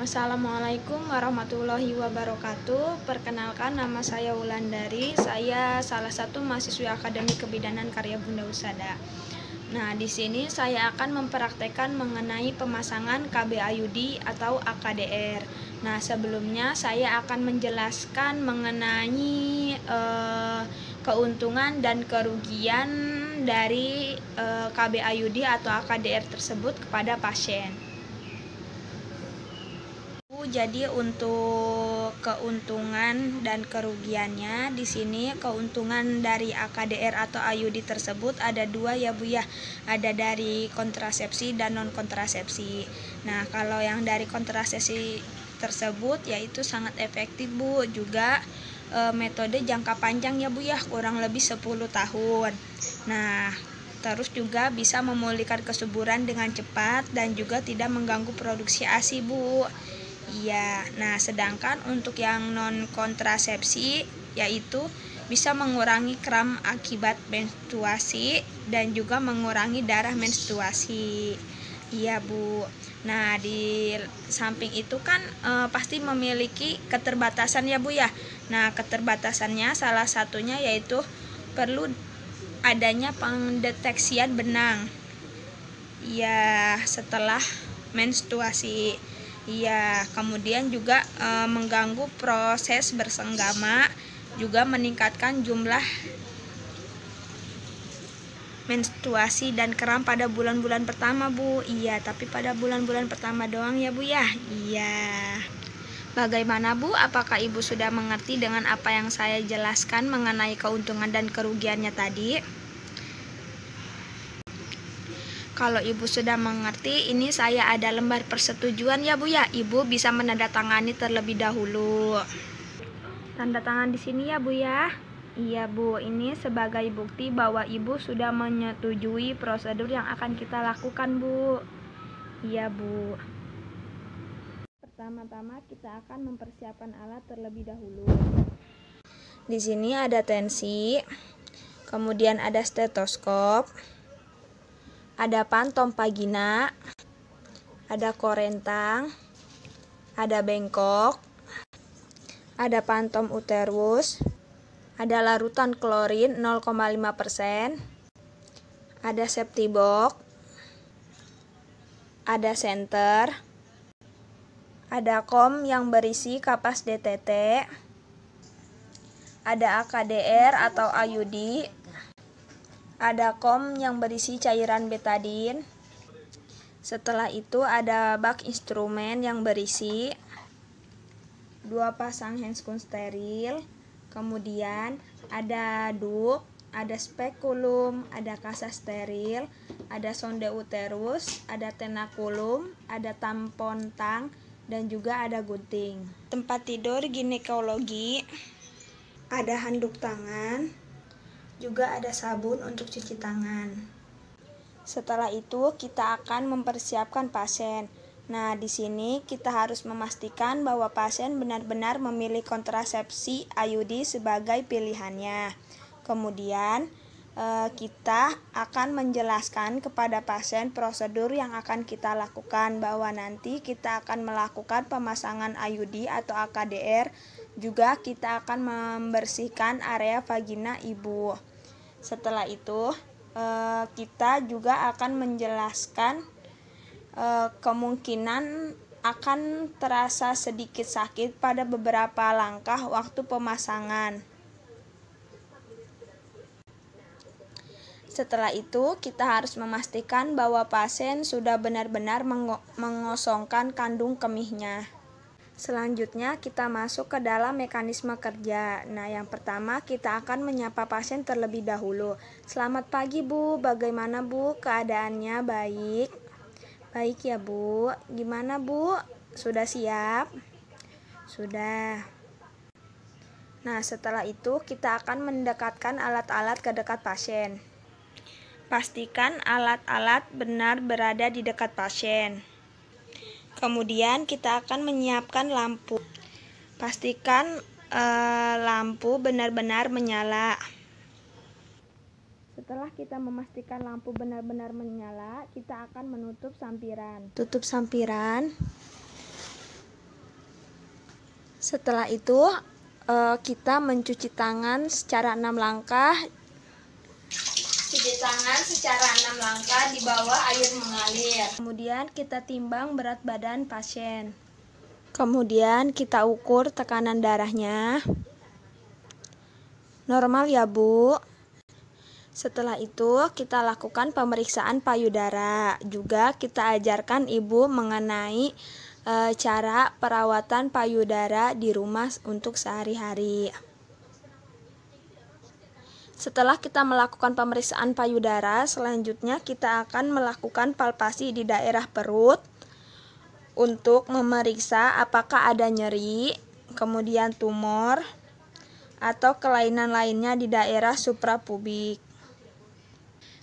Assalamualaikum warahmatullahi wabarakatuh. Perkenalkan, nama saya Wulandari. Saya salah satu mahasiswi Akademi Kebidanan Karya Bunda Husada. Nah, di sini saya akan mempraktekkan mengenai pemasangan KB IUD atau AKDR. Nah, sebelumnya saya akan menjelaskan mengenai keuntungan dan kerugian dari KB IUD atau AKDR tersebut kepada pasien. Jadi untuk keuntungan dan kerugiannya di sini, keuntungan dari AKDR atau IUD tersebut ada dua ya Bu ya. Ada dari kontrasepsi dan non kontrasepsi. Nah, kalau yang dari kontrasepsi tersebut yaitu sangat efektif Bu, juga metode jangka panjang ya Bu ya, kurang lebih 10 tahun. Nah, terus juga bisa memulihkan kesuburan dengan cepat dan juga tidak mengganggu produksi ASI Bu. Iya, nah sedangkan untuk yang non kontrasepsi yaitu bisa mengurangi kram akibat menstruasi dan juga mengurangi darah menstruasi. Iya Bu. Nah di samping itu kan pasti memiliki keterbatasan ya Bu ya. Nah keterbatasannya salah satunya yaitu perlu adanya pendeteksian benang. Iya setelah menstruasi. Iya, kemudian juga mengganggu proses bersenggama, juga meningkatkan jumlah menstruasi dan kram pada bulan-bulan pertama Bu. Iya, tapi pada bulan-bulan pertama doang ya Bu ya. Iya. Bagaimana Bu? Apakah Ibu sudah mengerti dengan apa yang saya jelaskan mengenai keuntungan dan kerugiannya tadi? Kalau Ibu sudah mengerti, ini saya ada lembar persetujuan ya Bu ya. Ibu bisa menandatangani terlebih dahulu. Tanda tangan di sini ya Bu ya. Iya Bu, ini sebagai bukti bahwa Ibu sudah menyetujui prosedur yang akan kita lakukan Bu. Iya Bu. Pertama-tama kita akan mempersiapkan alat terlebih dahulu. Di sini ada tensi, kemudian ada stetoskop, ada pantom vagina, ada korentang, ada bengkok, ada pantom uterus, ada larutan klorin 0,5%, ada safety box, ada senter, ada kom yang berisi kapas DTT, ada AKDR atau IUD, ada kom yang berisi cairan betadin. Setelah itu ada bak instrumen yang berisi 2 pasang handscoon steril. Kemudian ada duct, ada spekulum, ada kasa steril, ada sonde uterus, ada tenakulum, ada tampon tang, dan juga ada gunting. Tempat tidur ginekologi, ada handuk tangan, juga ada sabun untuk cuci tangan. Setelah itu kita akan mempersiapkan pasien. Nah, di sini kita harus memastikan bahwa pasien benar-benar memilih kontrasepsi IUD sebagai pilihannya. Kemudian kita akan menjelaskan kepada pasien prosedur yang akan kita lakukan, bahwa nanti kita akan melakukan pemasangan IUD atau AKDR, juga kita akan membersihkan area vagina ibu. Setelah itu kita juga akan menjelaskan kemungkinan akan terasa sedikit sakit pada beberapa langkah waktu pemasangan. Setelah itu kita harus memastikan bahwa pasien sudah benar-benar mengosongkan kandung kemihnya. Selanjutnya kita masuk ke dalam mekanisme kerja. Nah, yang pertama kita akan menyapa pasien terlebih dahulu. Selamat pagi Bu, bagaimana Bu keadaannya? Baik. Baik ya Bu. Gimana Bu? Sudah siap? Sudah. Nah, setelah itu kita akan mendekatkan alat-alat ke dekat pasien. Pastikan alat-alat benar berada di dekat pasien. Kemudian kita akan menyiapkan lampu. Pastikan lampu benar-benar menyala. Setelah kita memastikan lampu benar-benar menyala, kita akan menutup sampiran. Tutup sampiran. Setelah itu kita mencuci tangan secara 6 langkah. Cuci tangan secara 6 langkah di bawah air mengalir. Kemudian kita timbang berat badan pasien. Kemudian kita ukur tekanan darahnya. Normal ya, Bu. Setelah itu kita lakukan pemeriksaan payudara. Juga kita ajarkan Ibu mengenai cara perawatan payudara di rumah untuk sehari-hari. Setelah kita melakukan pemeriksaan payudara, selanjutnya kita akan melakukan palpasi di daerah perut untuk memeriksa apakah ada nyeri, kemudian tumor, atau kelainan lainnya di daerah suprapubik.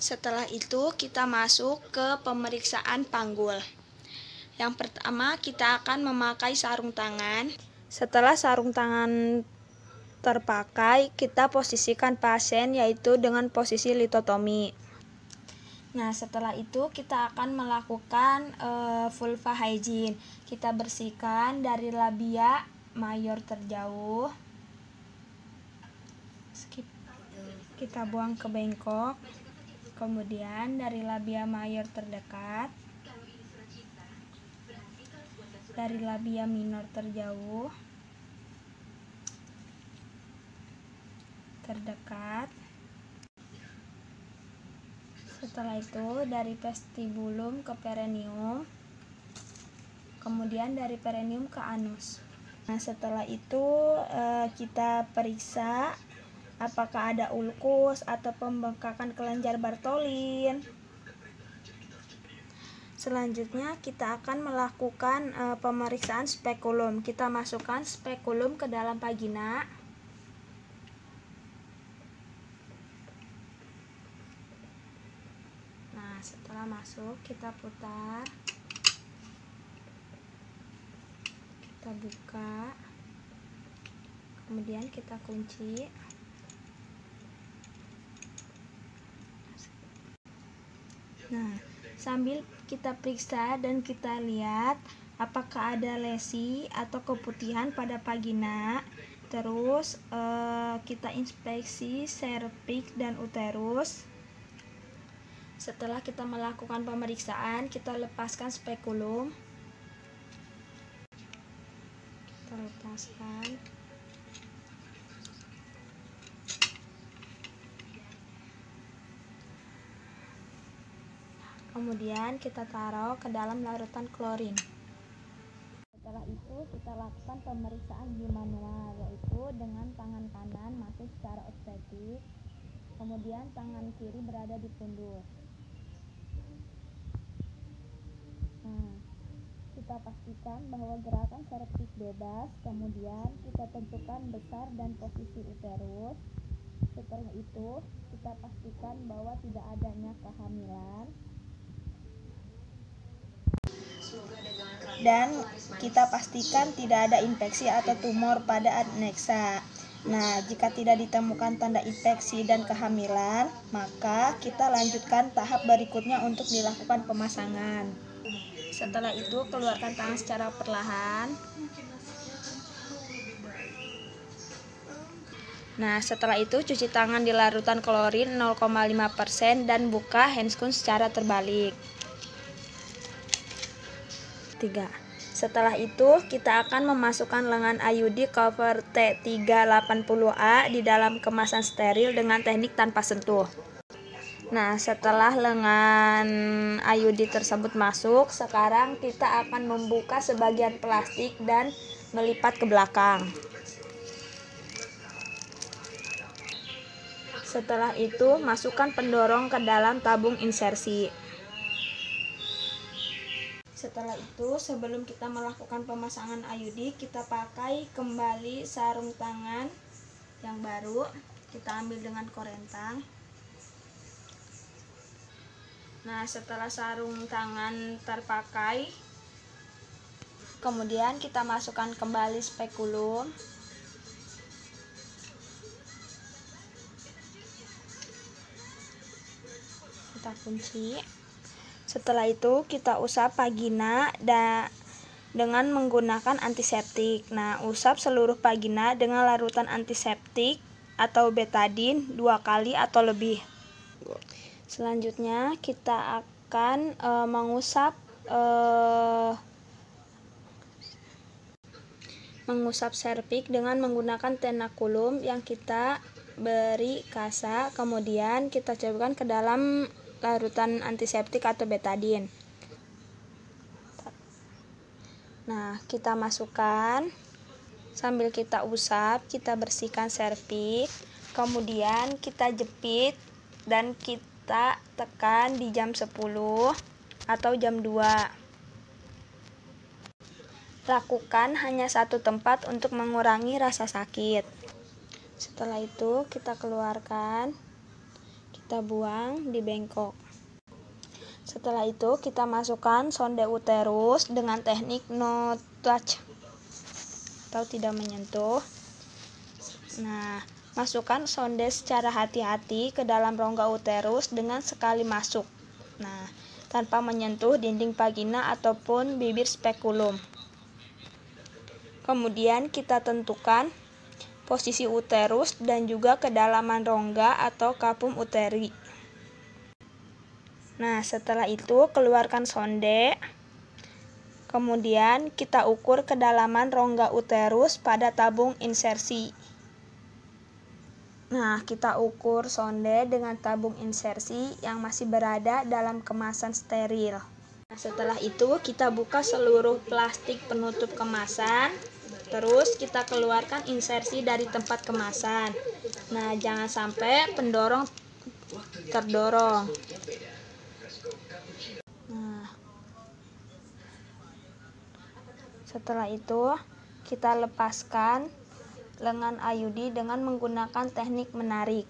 Setelah itu kita masuk ke pemeriksaan panggul. Yang pertama kita akan memakai sarung tangan. Setelah sarung tangan terpakai, kita posisikan pasien yaitu dengan posisi litotomi. Nah, setelah itu kita akan melakukan vulva hygiene. Kita bersihkan dari labia mayor terjauh. Kita buang ke bengkok. Kemudian dari labia mayor terdekat. Dari labia minor terjauh. Terdekat. Setelah itu dari vestibulum ke perineum, kemudian dari perineum ke anus. Nah, setelah itu kita periksa apakah ada ulkus atau pembengkakan kelenjar Bartholin. Selanjutnya kita akan melakukan pemeriksaan spekulum. Kita masukkan spekulum ke dalam vagina. Nah, setelah masuk kita putar. Kita buka. Kemudian kita kunci. Nah, sambil kita periksa dan kita lihat apakah ada lesi atau keputihan pada vagina. Terus kita inspeksi serviks dan uterus. Setelah kita melakukan pemeriksaan, kita lepaskan spekulum. Kita lepaskan. Kemudian kita taruh ke dalam larutan klorin. Setelah itu kita lakukan pemeriksaan bimanual, yaitu dengan tangan kanan masuk secara obstetrik, kemudian tangan kiri berada di pundur. Nah, kita pastikan bahwa gerakan serviks bebas, kemudian kita tentukan besar dan posisi uterus. Setelah itu kita pastikan bahwa tidak adanya kehamilan. Dan kita pastikan tidak ada infeksi atau tumor pada aneksa. Nah, jika tidak ditemukan tanda infeksi dan kehamilan, maka kita lanjutkan tahap berikutnya untuk dilakukan pemasangan. Setelah itu, keluarkan tangan secara perlahan. Nah, setelah itu cuci tangan di larutan klorin 0,5% dan buka handscoon secara terbalik. 3. Setelah itu kita akan memasukkan lengan IUD cover T380A di dalam kemasan steril dengan teknik tanpa sentuh. Nah, setelah lengan IUD tersebut masuk, sekarang kita akan membuka sebagian plastik dan melipat ke belakang. Setelah itu, masukkan pendorong ke dalam tabung insersi. Setelah itu, sebelum kita melakukan pemasangan IUD, kita pakai kembali sarung tangan yang baru. Kita ambil dengan korentang. Nah, setelah sarung tangan terpakai, kemudian kita masukkan kembali spekulum. Kita kunci. Setelah itu kita usap vagina dengan menggunakan antiseptik. Nah, usap seluruh vagina dengan larutan antiseptik atau betadine 2 kali atau lebih. Selanjutnya kita akan mengusap serviks dengan menggunakan tenakulum yang kita beri kasa, kemudian kita campurkan ke dalam larutan antiseptik atau betadine. Nah, kita masukkan sambil kita usap, kita bersihkan serviks, kemudian kita jepit dan kita tekan di jam 10 atau jam 2. Lakukan hanya satu tempat untuk mengurangi rasa sakit. Setelah itu kita keluarkan, kita buang di bengkok. Setelah itu kita masukkan sonde uterus dengan teknik no touch atau tidak menyentuh. Nah, masukkan sonde secara hati-hati ke dalam rongga uterus dengan sekali masuk. Nah, tanpa menyentuh dinding vagina ataupun bibir spekulum. Kemudian kita tentukan posisi uterus dan juga kedalaman rongga atau kapum uteri. Nah, setelah itu keluarkan sonde. Kemudian kita ukur kedalaman rongga uterus pada tabung insersi. Nah, kita ukur sonde dengan tabung insersi yang masih berada dalam kemasan steril. Nah, setelah itu kita buka seluruh plastik penutup kemasan. Terus kita keluarkan insersi dari tempat kemasan. Nah, jangan sampai pendorong terdorong. Nah, setelah itu kita lepaskan lengan IUD dengan menggunakan teknik menarik.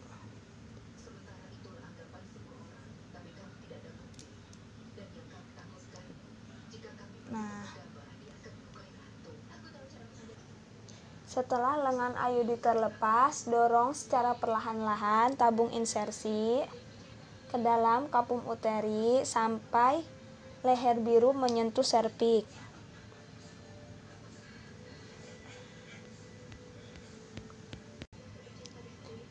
Nah, setelah lengan IUD terlepas, dorong secara perlahan-lahan tabung insersi ke dalam kapum uteri sampai leher biru menyentuh serviks.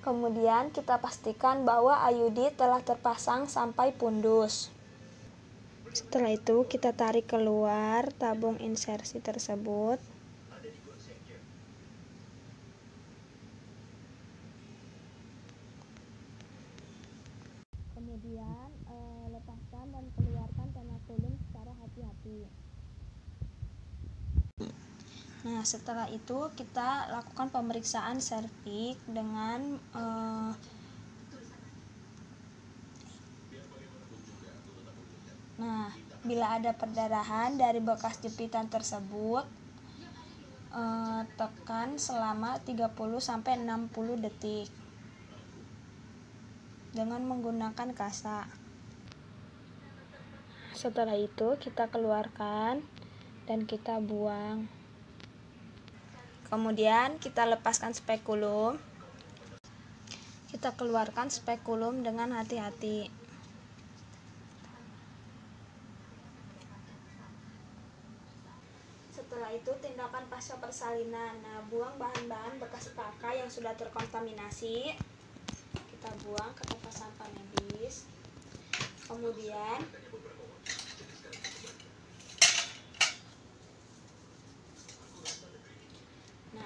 Kemudian kita pastikan bahwa IUD telah terpasang sampai pundus. Setelah itu kita tarik keluar tabung insersi tersebut. Kemudian lepaskan dan keluarkan tenakulum secara hati-hati. Nah, setelah itu kita lakukan pemeriksaan serviks dengan nah, bila ada perdarahan dari bekas jepitan tersebut, tekan selama 30-60 detik dengan menggunakan kasa. Setelah itu kita keluarkan dan kita buang. Kemudian kita lepaskan spekulum. Kita keluarkan spekulum dengan hati-hati. Setelah itu tindakan pasca persalinan. Nah, buang bahan-bahan bekas pakai yang sudah terkontaminasi. Kita buang ke tempat sampah medis. Kemudian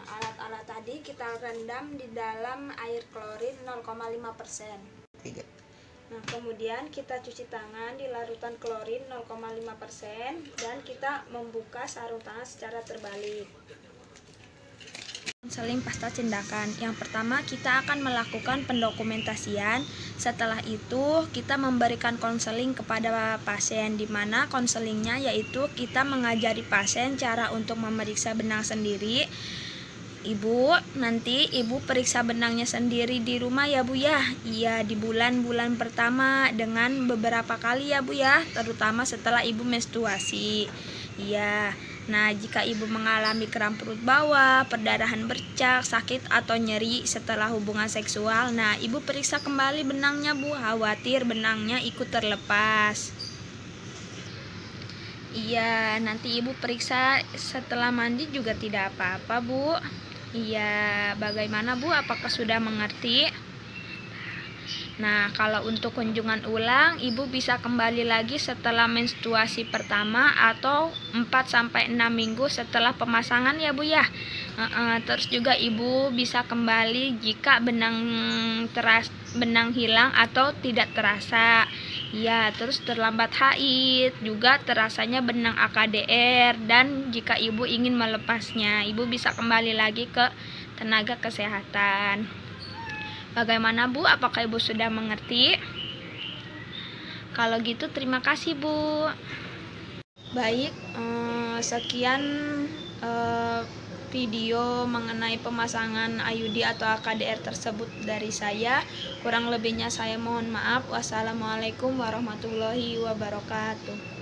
alat-alat tadi kita rendam di dalam air klorin 0,5%. Nah, kemudian kita cuci tangan di larutan klorin 0,5% dan kita membuka sarung tangan secara terbalik. Konseling pasca tindakan. Yang pertama, kita akan melakukan pendokumentasian. Setelah itu, kita memberikan konseling kepada pasien, di mana konselingnya yaitu kita mengajari pasien cara untuk memeriksa benang sendiri. Ibu, nanti ibu periksa benangnya sendiri di rumah ya Bu ya. Iya, di bulan-bulan pertama dengan beberapa kali ya Bu ya, terutama setelah ibu menstruasi. Iya. Nah, jika ibu mengalami kram perut bawah, perdarahan bercak, sakit atau nyeri setelah hubungan seksual, nah ibu periksa kembali benangnya Bu, khawatir benangnya ikut terlepas. Iya, nanti Ibu periksa setelah mandi juga tidak apa-apa, Bu. Iya, bagaimana Bu? Apakah sudah mengerti? Nah, kalau untuk kunjungan ulang, Ibu bisa kembali lagi setelah menstruasi pertama atau 4-6 minggu setelah pemasangan ya Bu ya. Terus juga Ibu bisa kembali jika benang hilang atau tidak terasa. Ya, terus terlambat haid, juga terasanya benang AKDR, dan jika Ibu ingin melepasnya, Ibu bisa kembali lagi ke tenaga kesehatan. Bagaimana Bu? Apakah Ibu sudah mengerti? Kalau gitu terima kasih Bu. Baik, sekian video mengenai pemasangan IUD atau AKDR tersebut dari saya. Kurang lebihnya saya mohon maaf. Wassalamualaikum warahmatullahi wabarakatuh.